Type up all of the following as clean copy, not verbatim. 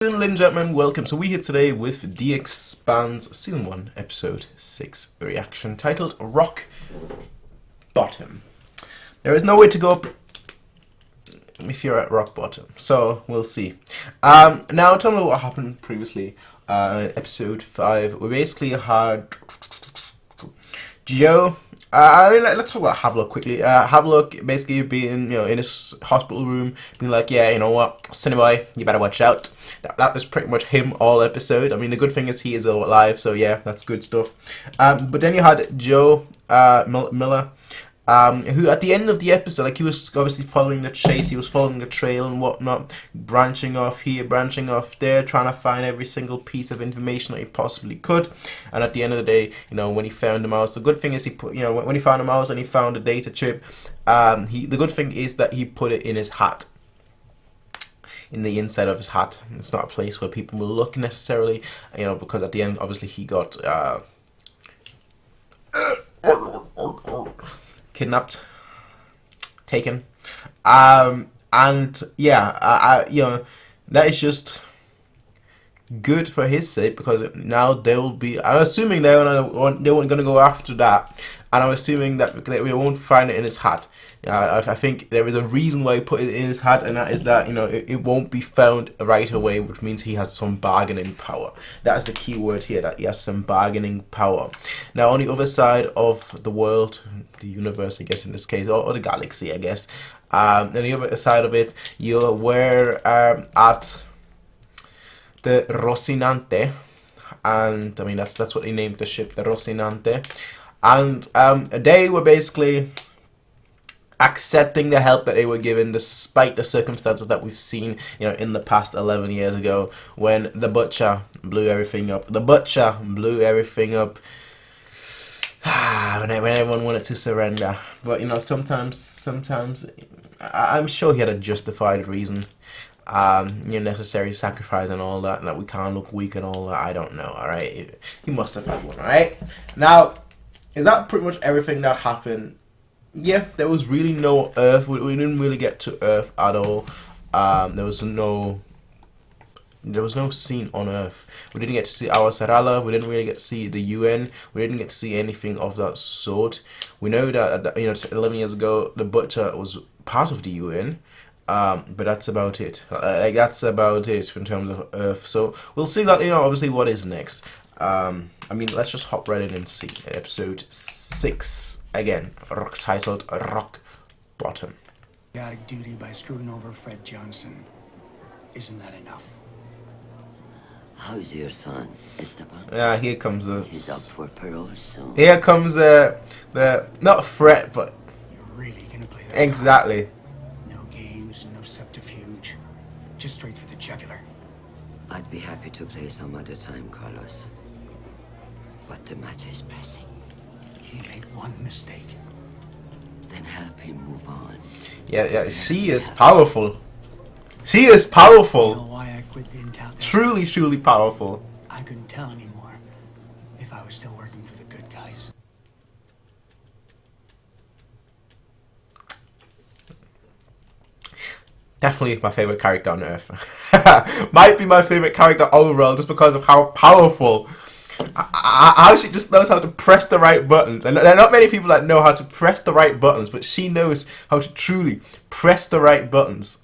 Ladies and gentlemen, welcome. So we're here today with The Expanse Season 1, Episode 6 reaction, titled Rock Bottom. There is no way to go up if you're at rock bottom, so we'll see. Now tell me what happened previously. Episode 5, we basically had Joe. Let's talk about Havelock quickly. Havelock basically being, in his hospital room, being like, yeah, you know what, Sonny boy, you better watch out. That was pretty much him all episode. I mean, the good thing is he is alive, so yeah, that's good stuff. But then you had Joe Miller, who at the end of the episode, like, he was obviously following the chase, he was following the trail and whatnot, branching off here, branching off there, trying to find every single piece of information that he possibly could. And at the end of the day, when he found the mouse, the good thing is he put, when he found the mouse and he found the data chip, the good thing is that he put it in his hat. In the inside of his hat. It's not a place where people will look necessarily, because at the end, obviously, he got kidnapped, taken, and yeah, that is just good for his sake, because now they will be. I'm assuming they weren't gonna go after that, and I'm assuming that we won't find it in his hat. I think there is a reason why he put it in his hat, and that is that it won't be found right away, which means he has some bargaining power. That's the key word here, that he has some bargaining power. Now, on the other side of the world, the universe, I guess in this case, or the galaxy, I guess, on the other side of it, you were at the Rocinante, and I mean that's what they named the ship, the Rocinante, and they were basically accepting the help that they were given despite the circumstances that we've seen, in the past 11 years ago, when the Butcher blew everything up. The Butcher blew everything up when everyone wanted to surrender. But, sometimes, I'm sure he had a justified reason. Necessary sacrifice and all that, and that we can't look weak and all that. I don't know, alright? He must have had one, alright? Now, is that pretty much everything that happened? Yeah, there was really no Earth. We didn't really get to Earth at all. There was no scene on Earth. We didn't get to see our Sarala. We didn't really get to see the UN. We didn't get to see anything of that sort. We know that 11 years ago, the Butcher was part of the UN. But that's about it. That's about it in terms of Earth. So we'll see that, obviously what is next. I mean, let's just hop right in and see episode 6 again, titled Rock Bottom. Chaotic duty by screwing over Fred Johnson. Isn't that enough? How's your son, Esteban? Yeah, here comes the. He's up for parole soon. Here comes the not threat, but. You're really gonna play that? Exactly. Card? No games, no subterfuge. Just straight for the jugular. I'd be happy to play some other time, Carlos. But the matter is pressing. He made one mistake. Then help him move on. Yeah, she is powerful. She is powerful. You know why I quit the intel? Truly, truly powerful. I couldn't tell anymore if I was still working for the good guys. Definitely my favorite character on Earth. Might be my favorite character overall, just because of how powerful. How she just knows how to press the right buttons. And there are not many people that know how to press the right buttons, but she knows how to truly press the right buttons.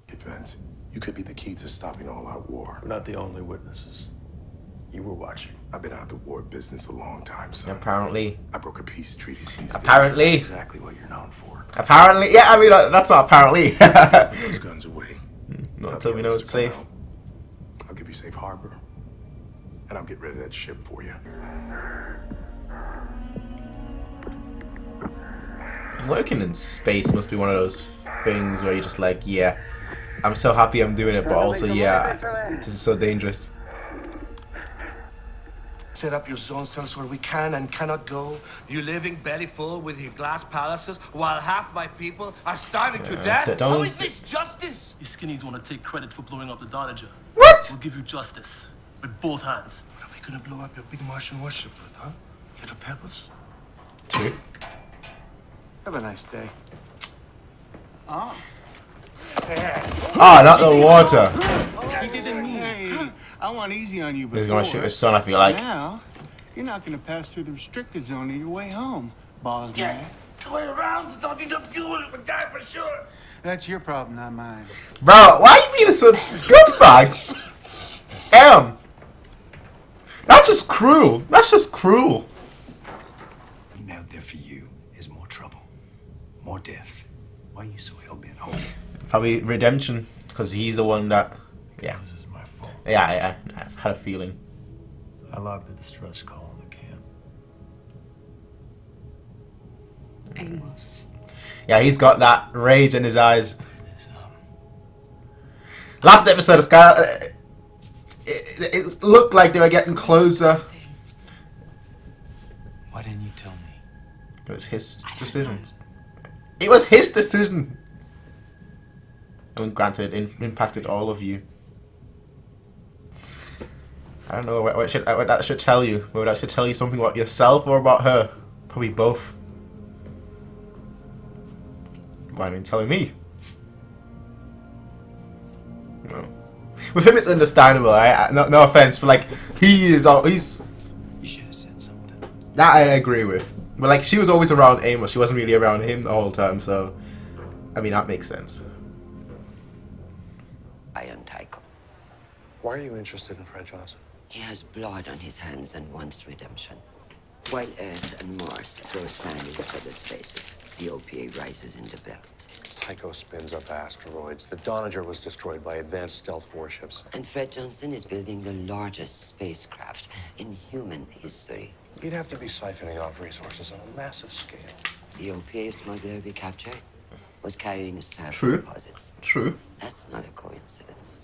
Events. You could be the key to stopping all out war. We're not the only witnesses. You were watching. I've been out of the war business a long time, son. Apparently. I broke a peace treaty these Apparently. days. Exactly what you're known for. Apparently. Yeah, I mean, that's not apparently. Those guns away. Not until we know it's safe. I'll give you safe harbor. And I'll get rid of that ship for you. Working in space must be one of those things where you're just like, yeah, I'm so happy I'm doing it, but also, yeah, this is so dangerous. Set up your zones, tell us where we can and cannot go. You living belly full with your glass palaces while half my people are starving to death? How is this justice? You skinnies want to take credit for blowing up the Donager. What? We'll give you justice. With both hands. What are we gonna blow up your big Martian warship with, huh? Little pebbles? True. Have a nice day. Oh. Ah, not the water. Hey, I want easy on you, but He's gonna shoot his son, I feel like. now you're not gonna pass through the restricted zone on your way home, boss man. Go around talking to fuel, you would die for sure. That's your problem, not mine. Bro, why are you being such scumbags? Damn. That's just cruel. That's just cruel. And out there for you is more trouble, more death. Why are you so hell-bent home? Probably redemption, because he's the one that... Yeah. This is my fault. Yeah, I've had a feeling. I logged the distress call in the camp. Amos. Yeah, he's got that rage in his eyes. Last episode of Sky... It looked like they were getting closer. Why didn't you tell me? It was his decision. It was his decision. And granted, it impacted all of you. I don't know what that should tell you. Whether that should tell you something about yourself or about her. Probably both. Why didn't you tell me? No. With him, it's understandable, right? No offense, but like he's. You should have said something. That I agree with. But like she was always around Amos. She wasn't really around him the whole time. So, I mean that makes sense. Iron Tycho. Why are you interested in Fred Johnson? He has blood on his hands and wants redemption. While Earth and Mars throw sand in each other's faces, the OPA rises in the belt. Tycho spins up asteroids. The Donager was destroyed by advanced stealth warships. And Fred Johnson is building the largest spacecraft in human history. You'd have to be siphoning off resources on a massive scale. The OPA smuggler we captured was carrying a stack True. of deposits. True. That's not a coincidence.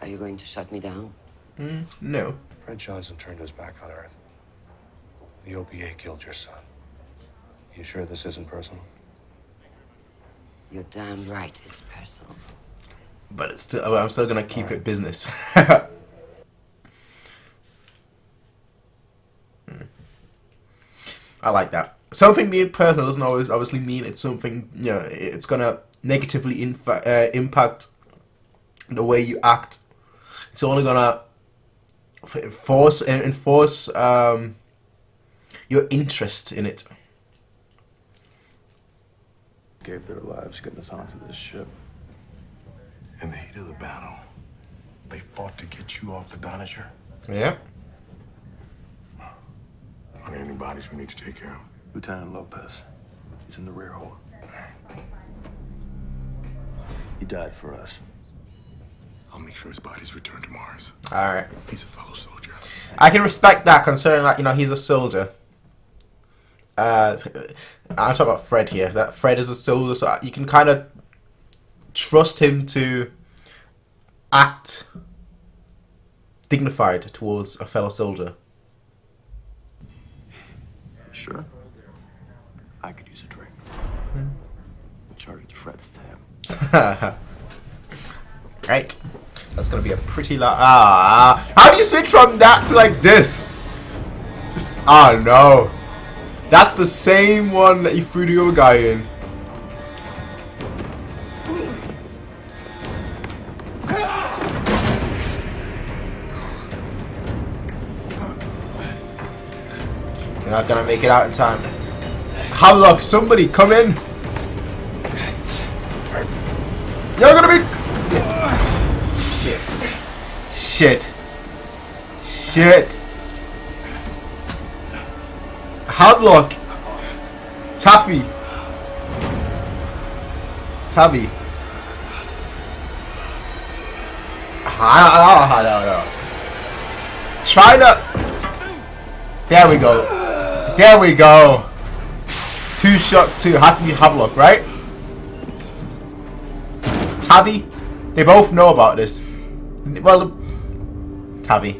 Are you going to shut me down? No. Fred Johnson turned his back on Earth. The OPA killed your son. You sure this isn't personal? You're damn right it's personal. But it's still. I'm still gonna keep it business. I like that. Something being personal doesn't always obviously mean it's something, you know, it's gonna negatively impact the way you act. It's only gonna enforce your interest in it. Gave their lives getting us onto this ship. In the heat of the battle, they fought to get you off the Donager. Yeah. Are there any bodies we need to take care of? Lieutenant Lopez. He's in the rear hold. He died for us. I'll make sure his body's returned to Mars. All right. He's a fellow soldier. I can respect that, considering that, you know, he's a soldier. I'm talking about Fred here. That Fred is a soldier, so you can kind of trust him to act dignified towards a fellow soldier. Sure. I could use a drink. We'll charge it to Fred's tab. Right. That's gonna be a pretty lot. How do you switch from that to like this? Just, oh no. That's the same one that you threw the other guy in. You're not gonna make it out in time. Howlock, somebody come in. You're gonna be. Shit. Shit. Shit. Havelock. Taavi. Taavi. No. Try to. There we go. There we go. 2 shots, 2. Has to be Havelock, right? Taavi. They both know about this. Well, Taavi.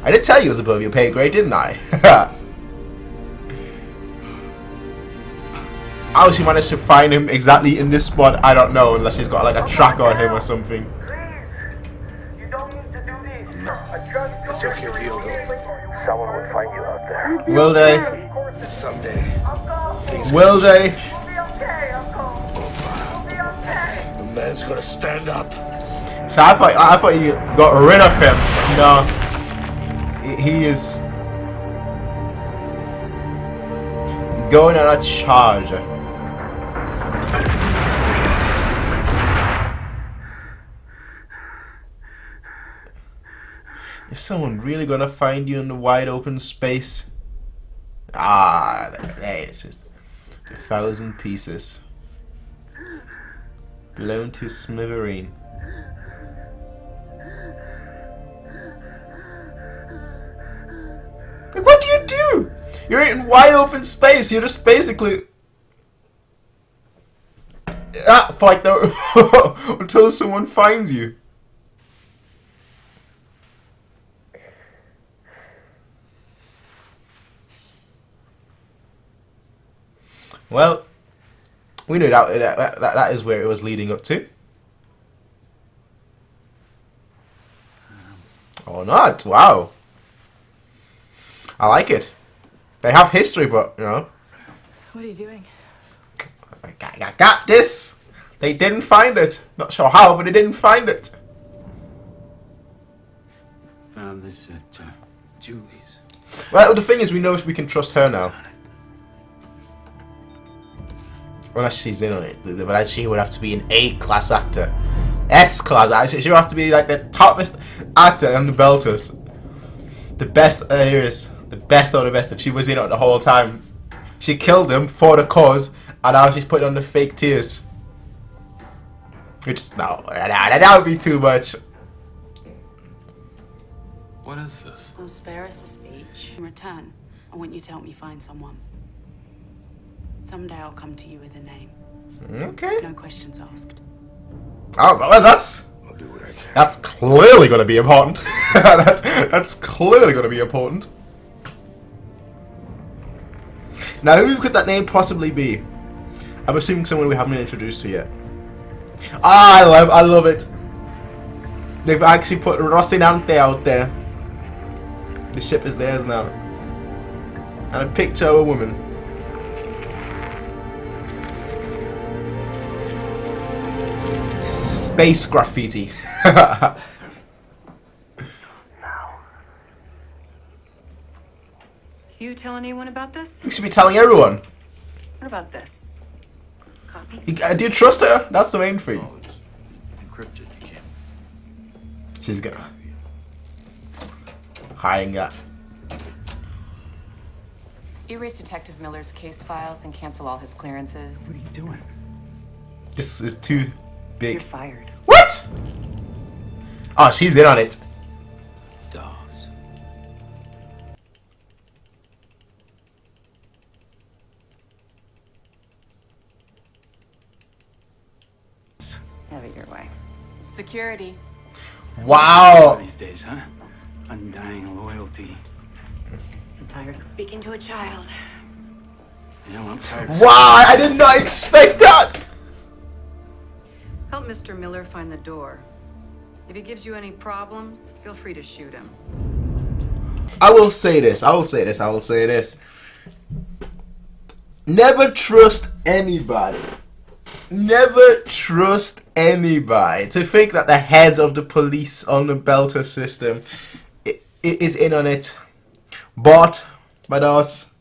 I did tell you it was above your pay grade, didn't I? How she managed to find him exactly in this spot, I don't know, unless she's got like a tracker on him or something. You don't need to do this. It's okay, Diogo. Someone will find you out there. Will they? Someday. Will they? You'll be okay, Uncle. that's gonna stand up. So I thought you got rid of him. No, he is going on a charge. Is someone really gonna find you in the wide open space? Ah, there it's just 1,000 pieces. Blown to smithereen. Like, what do you do? You're in wide open space. You're just basically for like the until someone finds you. Well, we knew that is where it was leading up to. Or not? Wow. I like it. They have history, but, you know. What are you doing? I got this! They didn't find it. Not sure how, but they didn't find it. Found this at Julie's. Well, the thing is, we know if we can trust her now. Unless she's in on it. But she would have to be an A-class actor. S-class actor. She would have to be like the toppest actor on the Belters. The best there is. The best of the best if she was in it the whole time. She killed him for the cause, and now she's putting on the fake tears. Which is, no, that would be too much. What is this? I'll spare us the speech. In return, I want you to help me find someone. Someday I'll come to you with a name. Okay. No questions asked. Oh, well, that's... I'll do what I can. That's clearly going to be important. That's clearly going to be important. Now, who could that name possibly be? I'm assuming someone we haven't been introduced to yet. Ah, I love it. They've actually put Rocinante out there. The ship is theirs now. And a picture of a woman. Space graffiti. You tell anyone about this? You should be telling everyone. What about this? Copies? Do you trust her? That's the main thing. Oh, it's encrypted. You can't. She's gonna hiding that. Erase Detective Miller's case files and cancel all his clearances. What are you doing? This is too big. You're fired. What? Oh, she's in on it. Dolls. Have it your way. Security. Wow. These days, huh? Undying loyalty. I'm tired of speaking to a child. You know, I'm tired. Wow, I did not expect that. Help Mr. Miller find the door. If he gives you any problems, feel free to shoot him. I will say this. Never trust anybody. Never trust anybody. To think that the head of the police on the Belter system is in on it. Bought by us.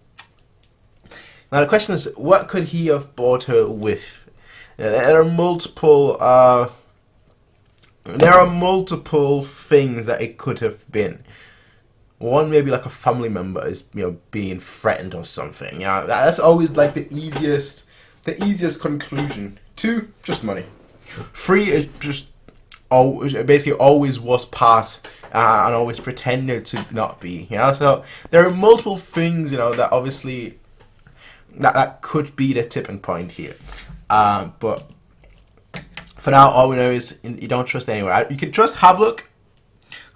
Now the question is, what could he have bought her with? There are multiple things that it could have been. One, maybe like a family member is, you know, being threatened or something. You know, that's always like the easiest conclusion. Two, just money. Three, it just basically always was part and always pretended to not be. You know, so there are multiple things, you know, that obviously that could be the tipping point here. But for now, all we know is you don't trust anyone. You can trust Havlook.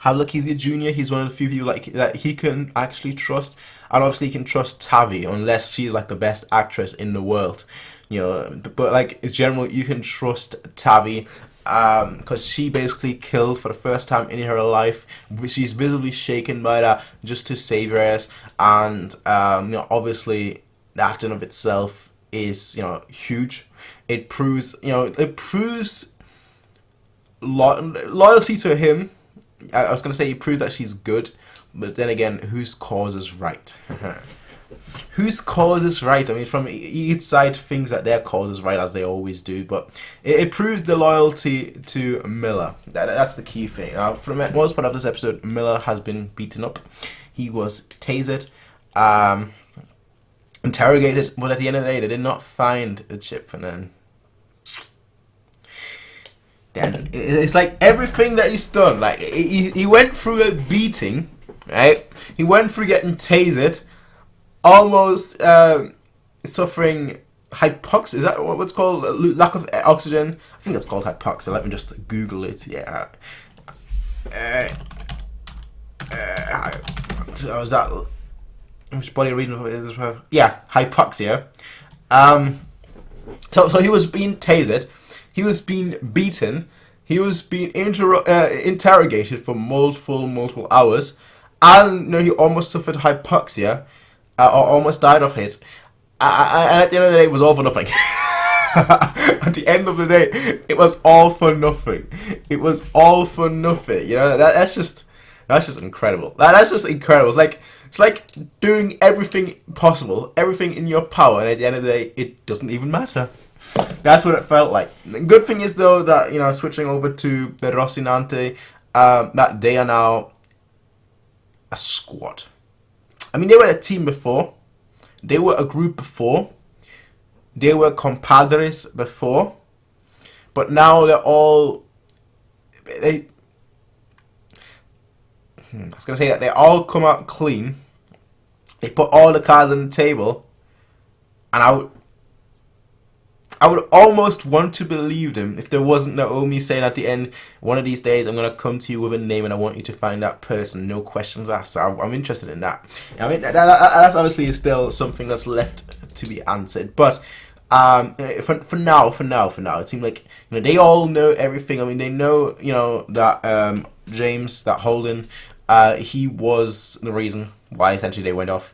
Havlook, he's your junior. He's one of the few people that he can actually trust. And obviously, you can trust Taavi, unless she's like the best actress in the world. You know, but like in general, you can trust Taavi because she basically killed for the first time in her life. She's visibly shaken by that just to save her ass. And you know, obviously, the acting of itself is, you know, huge. It proves loyalty to him. I was gonna say he proved that she's good, but then again, whose cause is right? Whose cause is right? I mean, from each side thinks that their cause is right, as they always do, but it proves the loyalty to Miller. That's the key thing. For the most part of this episode, Miller has been beaten up. He was tasered, interrogated, but at the end of the day, they did not find the chip, and then it's like everything that he's done. Like he went through a beating, right? He went through getting tasered, almost suffering hypoxia. Is that what's called? Lack of oxygen. I think that's called hypoxia. Let me just Google it. Yeah. So is that which body reading? Yeah, hypoxia. So he was being tasered. He was being beaten. He was being interrogated for multiple hours, and he almost suffered hypoxia, or almost died of it. And at the end of the day, it was all for nothing. At the end of the day, it was all for nothing. It was all for nothing. That's just incredible. That's just incredible. It's like doing everything possible, everything in your power, and at the end of the day, it doesn't even matter. That's what it felt like. The good thing is though that switching over to the Rocinante, that they are now a squad. I mean, they were a team before, they were a group before, they were compadres before, but now they're all I was gonna say that they all come out clean. They put all the cards on the table, and I would almost want to believe them if there wasn't Naomi saying at the end, one of these days I'm going to come to you with a name and I want you to find that person, no questions asked. So I'm interested in that. I mean, that's obviously still something that's left to be answered. But for now, it seems like they all know everything. I mean, they know that James, that Holden, he was the reason why essentially they went off,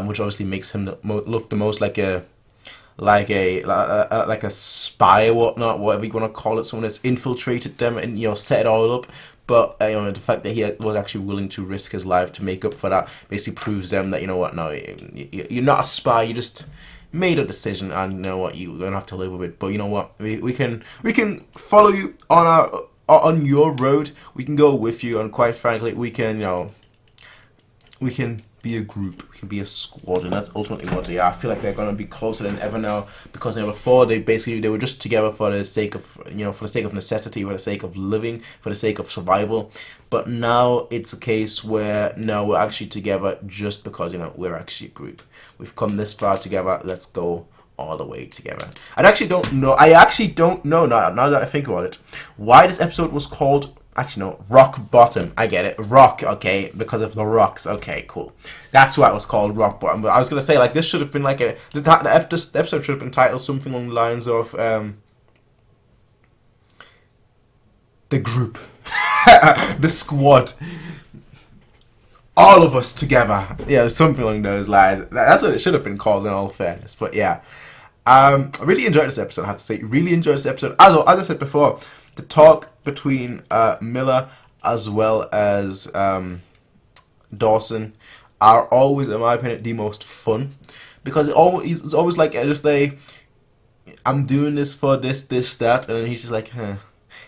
which obviously makes him look the most like a spy or whatnot, whatever you want to call it, someone that's infiltrated them and set it all up. But the fact that he was actually willing to risk his life to make up for that basically proves them that no, you're not a spy, you just made a decision, and you know what, you're gonna have to live with it. But you know what, we can follow you on your road, we can go with you, and quite frankly, we can be a group, we can be a squad, and that's ultimately what they are. I feel like they're going to be closer than ever now, because before they were just together for the sake of necessity, for the sake of living, for the sake of survival. But now it's a case where now we're actually together just because we're actually a group. We've come this far together, let's go all the way together. I actually don't know now that I think about it, why this episode was called, actually no, Rock Bottom. I get it, rock, okay, because of the rocks. Okay, cool, that's why it was called Rock Bottom. But I was gonna say, like, this should have been like the episode should have been titled something along the lines of the group, the squad, all of us together. Yeah, something along those lines. That's what it should have been called, in all fairness. But yeah, I really enjoyed this episode, I have to say. Really enjoyed this episode. As I said before, the talk between Miller as well as Dawson are always, in my opinion, the most fun, because it's always like just I'm doing this for this, that, and then he's just like,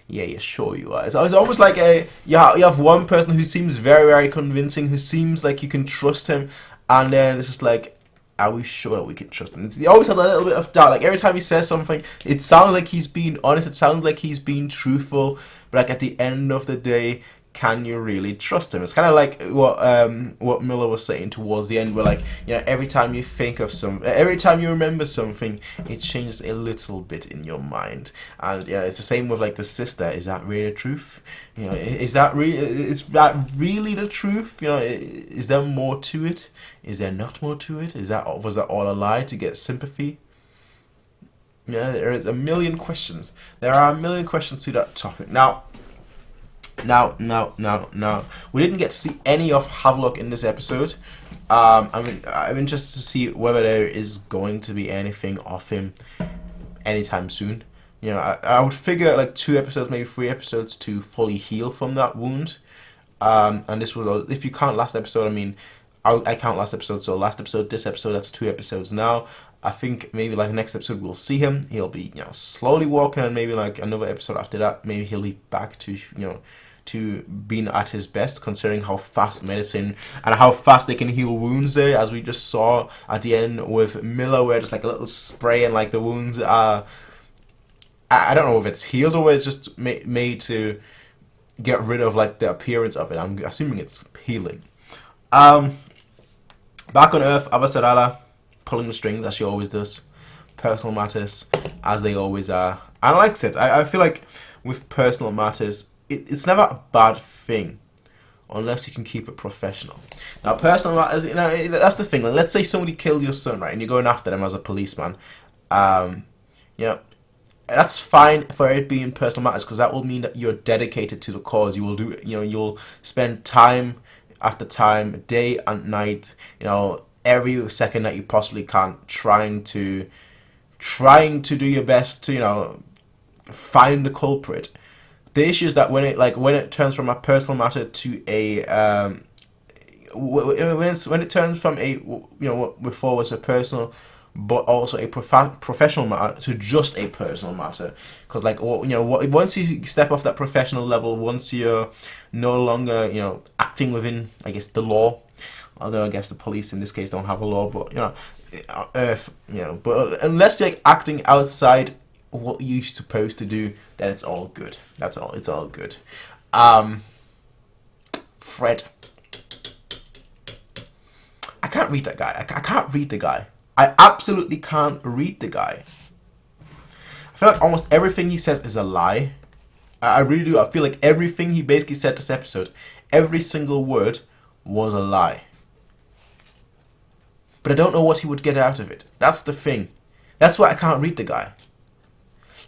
yeah, sure you are. It's almost like you have one person who seems very, very convincing, who seems like you can trust him, and then it's just like, are we sure that we can trust him? He always has a little bit of doubt. Like, every time he says something, it sounds like he's being honest, it sounds like he's being truthful, but like at the end of the day, can you really trust him? It's kind of like what Miller was saying towards the end, where like, every time you think of something, every time you remember something, it changes a little bit in your mind. And it's the same with like the sister. Is that really the truth? Is that really the truth? Is there more to it? Is there not more to it? Was that all a lie to get sympathy? There is a million questions. There are a million questions to that topic. Now, we didn't get to see any of Havelock in this episode. I'm interested to see whether there is going to be anything of him anytime soon. You know, I would figure like 2 episodes, maybe 3 episodes to fully heal from that wound. And this was, if you count last episode, I mean, I count last episode, so last episode, this episode, that's 2 episodes now. I think maybe like next episode we'll see him. He'll be, you know, slowly walking, and maybe like another episode after that, maybe he'll be back to, you know, to being at his best, considering how fast medicine and how fast they can heal wounds there, as we just saw at the end with Miller, where just like a little spray and like the wounds are, I don't know if it's healed or it's just made to get rid of like the appearance of it. I'm assuming it's healing. Back on Earth, Avasarala pulling the strings as she always does. Personal matters as they always are. I like it. I feel like with personal matters, it's never a bad thing unless you can keep it professional. Now, personal matters, you know, that's the thing. Like, let's say somebody killed your son, right, and you're going after them as a policeman. You know, that's fine for it being personal matters, because that will mean that you're dedicated to the cause. You will do, you know, you'll spend time after time, day and night, you know, every second that you possibly can, trying to do your best to, you know, find the culprit. The issue is that when it turns from a personal matter to a when it turns from a, you know, what before was a personal but also a professional matter to just a personal matter, because like, you know, once you step off that professional level, once you're no longer, you know, acting within, I guess, the law, although I guess the police in this case don't have a law, but you know, you know, but unless you're like, acting outside what you're supposed to do, then it's all good. That's all. It's all good. Fred. I can't read that guy. I can't read the guy. I absolutely can't read the guy. I feel like almost everything he says is a lie. I really do. I feel like everything he basically said this episode, every single word was a lie. But I don't know what he would get out of it. That's the thing. That's why I can't read the guy.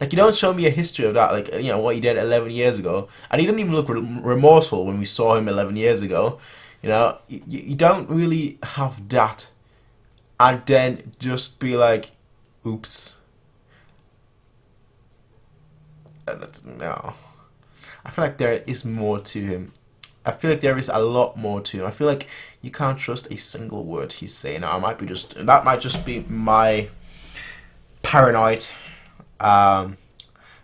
Like, you don't show me a history of that, like, you know, what he did 11 years ago. And he didn't even look remorseful when we saw him 11 years ago. You know, you don't really have that. And then just be like, oops. No. I feel like there is more to him. I feel like there is a lot more to him. I feel like you can't trust a single word he's saying. Now, that might just be my paranoid,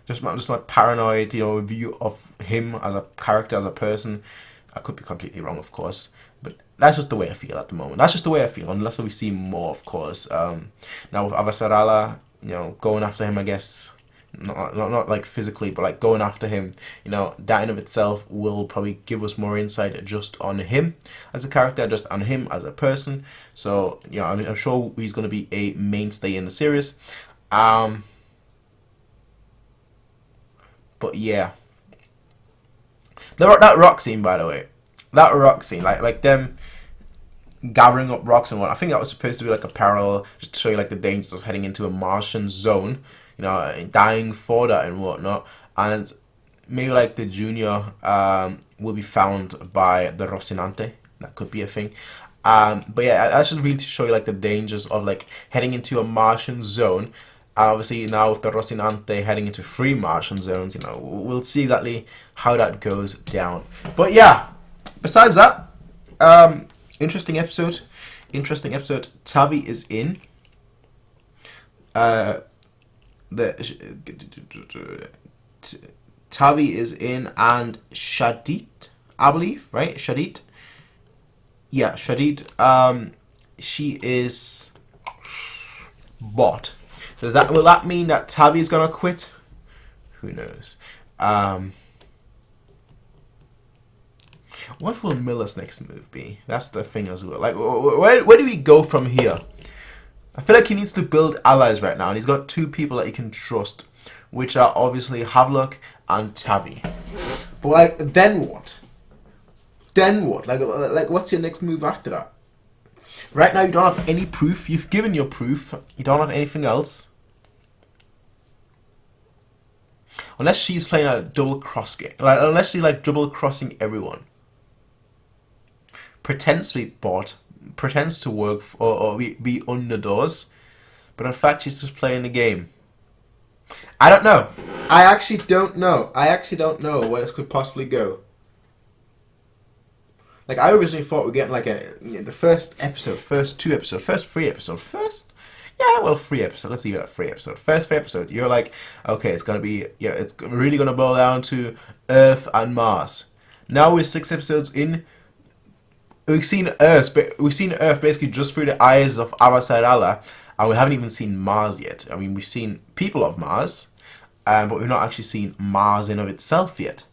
just my paranoid, you know, view of him as a character, as a person. I could be completely wrong, of course, but that's just the way I feel at the moment. That's just the way I feel, unless we see more, of course. Now with Avasarala, you know, going after him, I guess, not like physically, but like going after him, you know, that in of itself will probably give us more insight just on him as a character, just on him as a person. So, you know, I'm sure he's going to be a mainstay in the series. But yeah, that rock scene, by the way, that rock scene, like them gathering up rocks and what, I think that was supposed to be like a parallel, just to show you like the dangers of heading into a Martian zone, you know, dying for that and whatnot. And maybe like the junior will be found by the Rocinante. That could be a thing. But yeah, that's just really to show you like the dangers of like heading into a Martian zone. And obviously now with the Rocinante heading into 3 Martian zones, you know, we'll see exactly how that goes down. But yeah, besides that, interesting episode. Taavi is in. Taavi is in, and Shadid, I believe, right? Shadid. Yeah, Shadid. She is bought. Will that mean that Taavi is gonna quit? Who knows? What will Miller's next move be? That's the thing as well. Like, where do we go from here? I feel like he needs to build allies right now, and he's got 2 people that he can trust, which are obviously Havelock and Taavi. But like, then what? Then what? Like, what's your next move after that? Right now, you don't have any proof. You've given your proof. You don't have anything else. Unless she's playing a double cross game. Like, unless she's like double crossing everyone. Pretends to be bought. Pretends to work or be underdoors. But in fact, she's just playing the game. I don't know. I actually don't know. I actually don't know where this could possibly go. Like, I originally thought we'd get like the first episode, first 2 episodes, first 3 episodes, yeah, well, 3 episodes. Let's leave it at 3 episodes. First 3 episodes, you're like, okay, it's gonna be, yeah, it's really gonna boil down to Earth and Mars. Now we're 6 episodes in. We've seen Earth basically just through the eyes of Avasarala, and we haven't even seen Mars yet. I mean, we've seen people of Mars, but we've not actually seen Mars in of itself yet.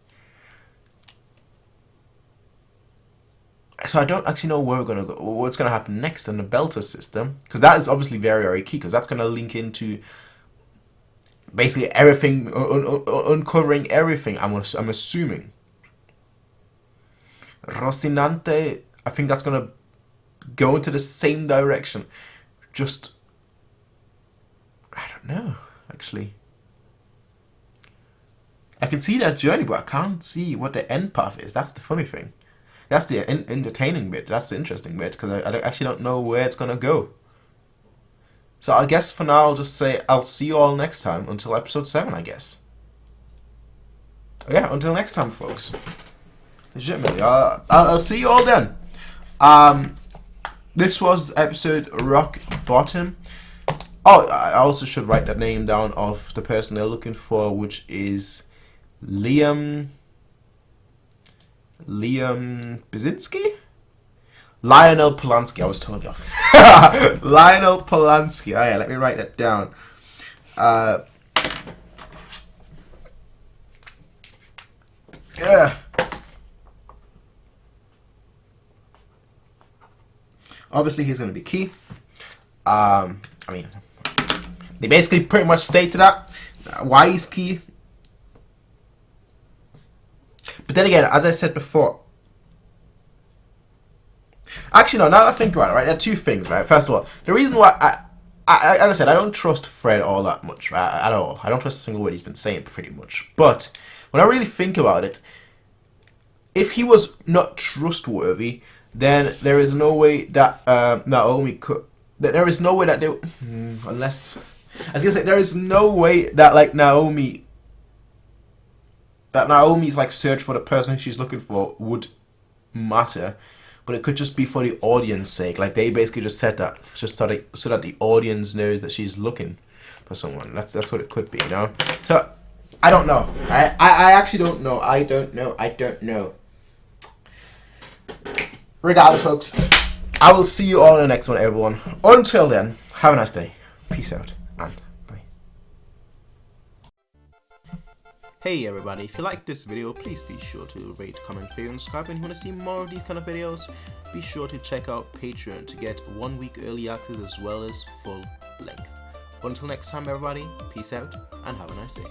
So I don't actually know where we're gonna go, what's gonna happen next in the Belter system, because that is obviously very, very key, because that's gonna link into basically everything, uncovering everything. I'm assuming. Rocinante, I think that's gonna go into the same direction. Just, I don't know, actually. I can see that journey, but I can't see what the end path is. That's the funny thing. That's the entertaining bit. That's the interesting bit, because I actually don't know where it's gonna go. So I guess for now I'll just say I'll see you all next time until episode 7, I guess. Yeah, until next time, folks. Legitimately, I'll see you all then. This was episode Rock Bottom. Oh, I also should write the name down of the person they're looking for, which is Liam Basinski? Lionel Polanski. I was totally off. Lionel Polanski. Oh yeah, let me write that down. Yeah. Obviously, he's going to be key. I mean, they basically pretty much stated that. Why he's key. But then again, as I said before, actually no, now that I think about it, right, there are 2 things, right? First of all, the reason why as I said, I don't trust Fred all that much, right, at all. I don't trust a single word he's been saying, pretty much. But when I really think about it, if he was not trustworthy, then there is no way that Naomi could. There is no way that they, unless I was gonna say, there is no way that like Naomi's like search for the person she's looking for would matter, but it could just be for the audience sake. Like they basically just said that just so that the audience knows that she's looking for someone. That's what it could be, you know. So I don't know. I actually don't know. I don't know. Regardless, folks, I will see you all in the next one, everyone. Until then, have a nice day. Peace out and bye. Hey everybody, if you like this video, please be sure to rate, comment, favorite, and subscribe. And if you want to see more of these kind of videos, be sure to check out Patreon to get 1 week early access as well as full length. Until next time, everybody, peace out and have a nice day.